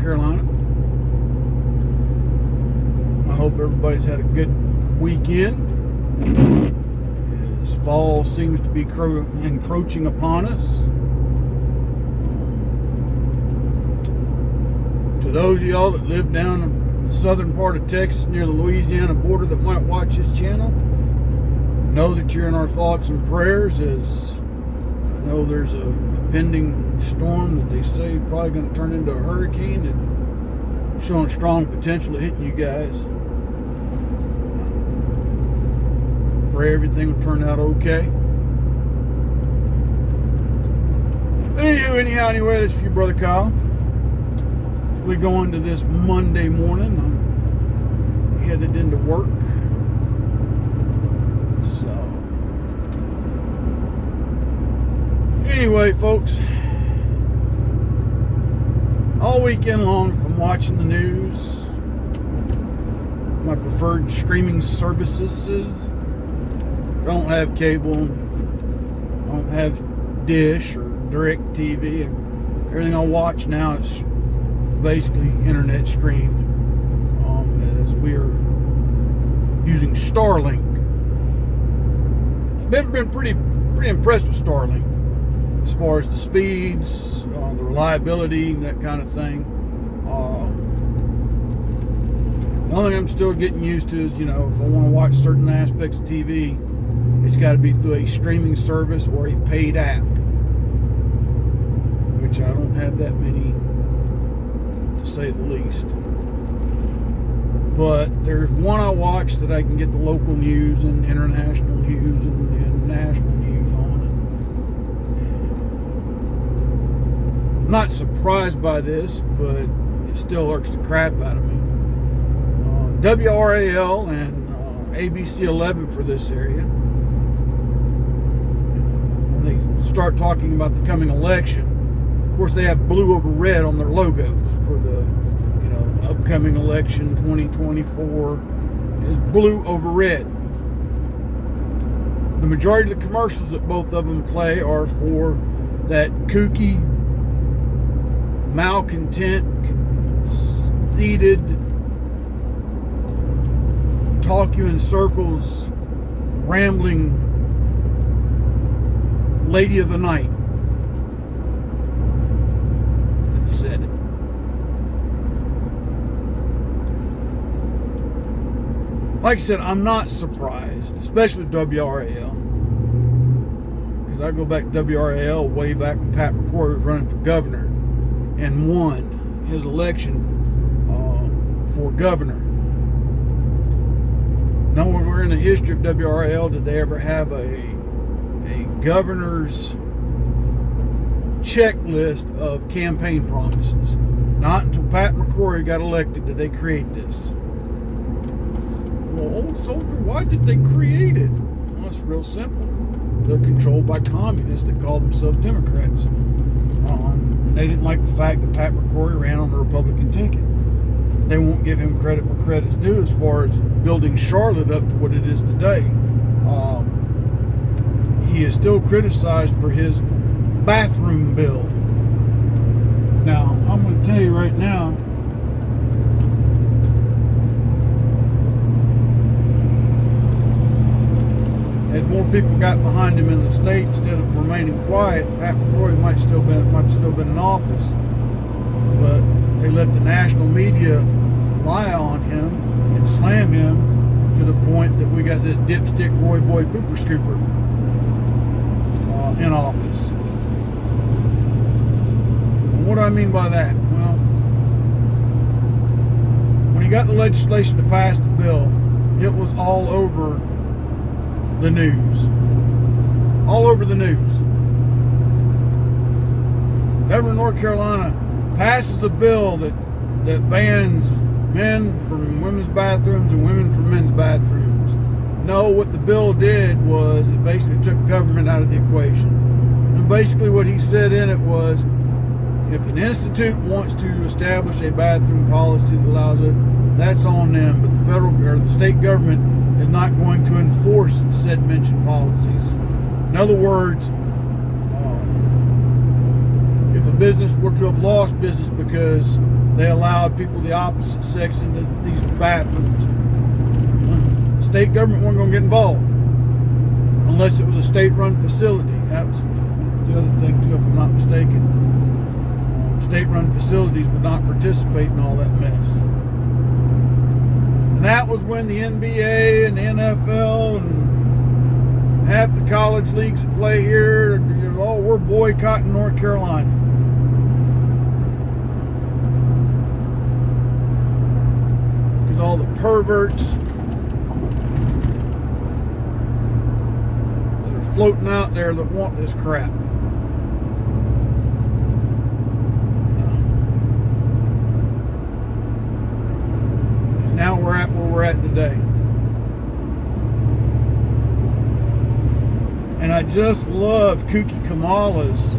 Carolina. I hope everybody's had a good weekend. As fall seems to be encroaching upon us. To those of y'all that live down in the southern part of Texas near the Louisiana border that might watch this channel, know that you're in our thoughts and prayers, as I know there's a pending storm that they say is probably going to turn into a hurricane and showing strong potential of hitting you guys. Pray everything will turn out okay. Anyway, this is your brother Kyle. As we go into this Monday morning, I'm headed into work. So, anyway, folks, all weekend long, if I'm watching the news, my preferred streaming services, don't have cable, don't have Dish or Direct TV. Everything I watch now is basically internet streamed, as we are using Starlink. Been pretty impressed with Starlink as far as the speeds, the reliability, that kind of thing. The only thing I'm still getting used to is, if I want to watch certain aspects of TV, it's got to be through a streaming service or a paid app, which I don't have that many, to say the least. But there's one I watch that I can get the local news and international news and national news on. I'm not surprised by this, but it still irks the crap out of me. WRAL and ABC 11 for this area, when they start talking about the coming election, of course they have blue over red on their logos for the upcoming election 2024 is blue over red. The majority of the commercials that both of them play are for that kooky, malcontent, conceited, talk you in circles, rambling lady of the night that said it. Like I said, I'm not surprised, especially with WRAL, because I go back to WRAL way back when Pat McCrory was running for governor and won his election for governor. Nowhere in the history of WRAL did they ever have a governor's checklist of campaign promises. Not until Pat McCrory got elected did they create this. Well, old soldier, why did they create it? Well, it's real simple. They're controlled by communists that call themselves Democrats. And they didn't like the fact that Pat McCrory ran on the Republican ticket. They won't give him credit where credit's due as far as building Charlotte up to what it is today. He is still criticized for his bathroom bill. Now, I'm going to tell you right now, had more people got behind him in the state instead of remaining quiet, Pat McCrory might have still been in office. But they let the national media lie on him and slam him to the point that we got this dipstick Roy Boy Pooper Scooper in office. And what do I mean by that? Well, when he got the legislation to pass the bill, it was all over the news. All over the news. Governor of North Carolina passes a bill that bans men from women's bathrooms and women from men's bathrooms. No, what the bill did was it basically took government out of the equation. And basically what he said in it was, if an institute wants to establish a bathroom policy that allows it, that's on them, but the federal or the state government is not going to enforce said mentioned policies. In other words, if a business were to have lost business because they allowed people of the opposite sex into these bathrooms. The state government wasn't going to get involved unless it was a state-run facility. That was the other thing too, if I'm not mistaken. State-run facilities would not participate in all that mess. And that was when the NBA and the NFL and half the college leagues that play here, we're boycotting North Carolina. Because all the perverts that are floating out there that want this crap. Now we're at where we're at today. And I just love Kooky Kamala's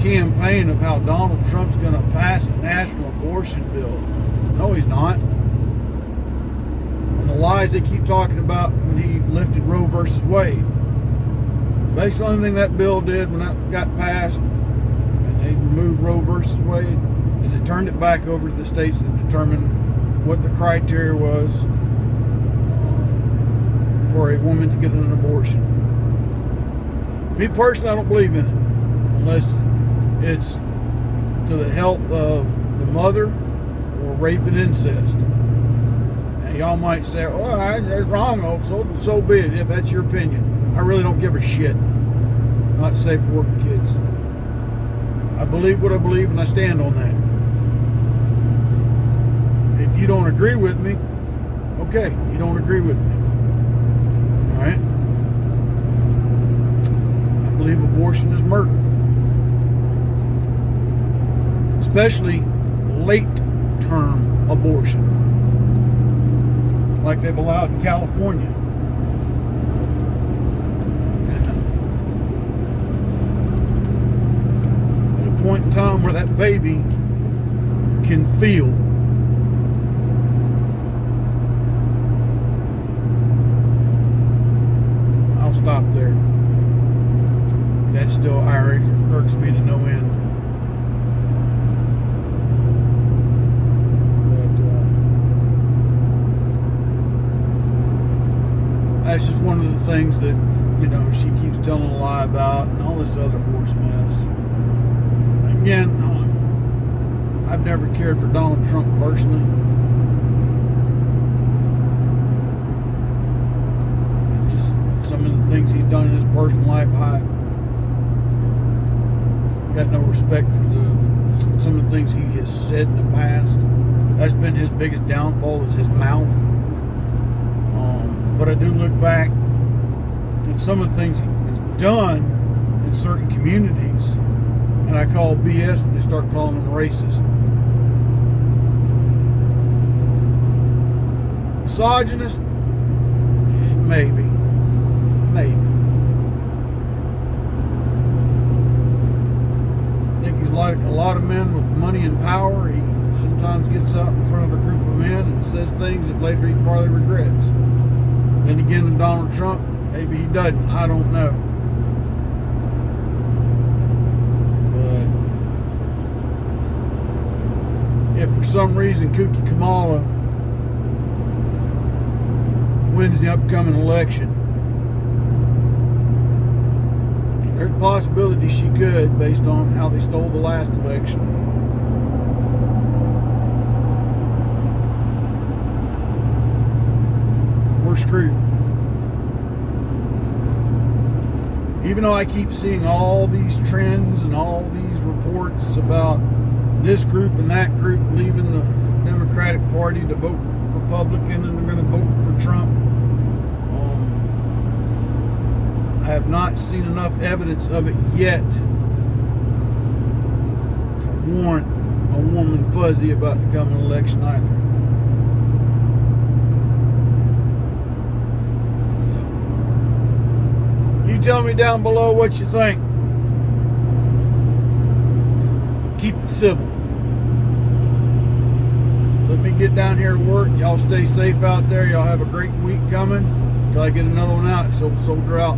campaign of how Donald Trump's going to pass a national abortion bill. No, he's not. And the lies they keep talking about when he lifted Roe versus Wade. Basically, the only thing that bill did when that got passed and they removed Roe versus Wade is it turned it back over to the states to determine what the criteria was for a woman to get an abortion. Me personally, I don't believe in it unless it's to the health of the mother or rape and incest. And y'all might say, "Oh, that's wrong, so be it." If that's your opinion, I really don't give a shit. Not safe for working kids. I believe what I believe, and I stand on that. If you don't agree with me, okay, you don't agree with me. All right? I believe abortion is murder. Especially late-term abortion. Like they've allowed in California. At a point in time where that baby can feel. Stop there. That still irks me to no end. But that's just one of the things that, she keeps telling a lie about and all this other horse mess. Again, I've never cared for Donald Trump personally. Some of the things he's done in his personal life, I got no respect for some of the things he has said in the past. That's been his biggest downfall, is his mouth. But I do look back at some of the things he's done in certain communities, and I call BS when they start calling him racist. Misogynist? Maybe. Maybe. I think he's like a lot of men with money and power. He sometimes gets out in front of a group of men and says things that later he probably regrets. Then again, with Donald Trump, maybe he doesn't. I don't know. But if for some reason Kooky Kamala wins the upcoming election, there's a possibility she could, based on how they stole the last election. We're screwed. Even though I keep seeing all these trends and all these reports about this group and that group leaving the Democratic Party to vote Republican and they're going to vote for Trump, I have not seen enough evidence of it yet to warrant a woman fuzzy about the coming election either. So, you tell me down below what you think. Keep it civil. Let me get down here to work. Y'all stay safe out there. Y'all have a great week coming. Till I get another one out. So soldier out.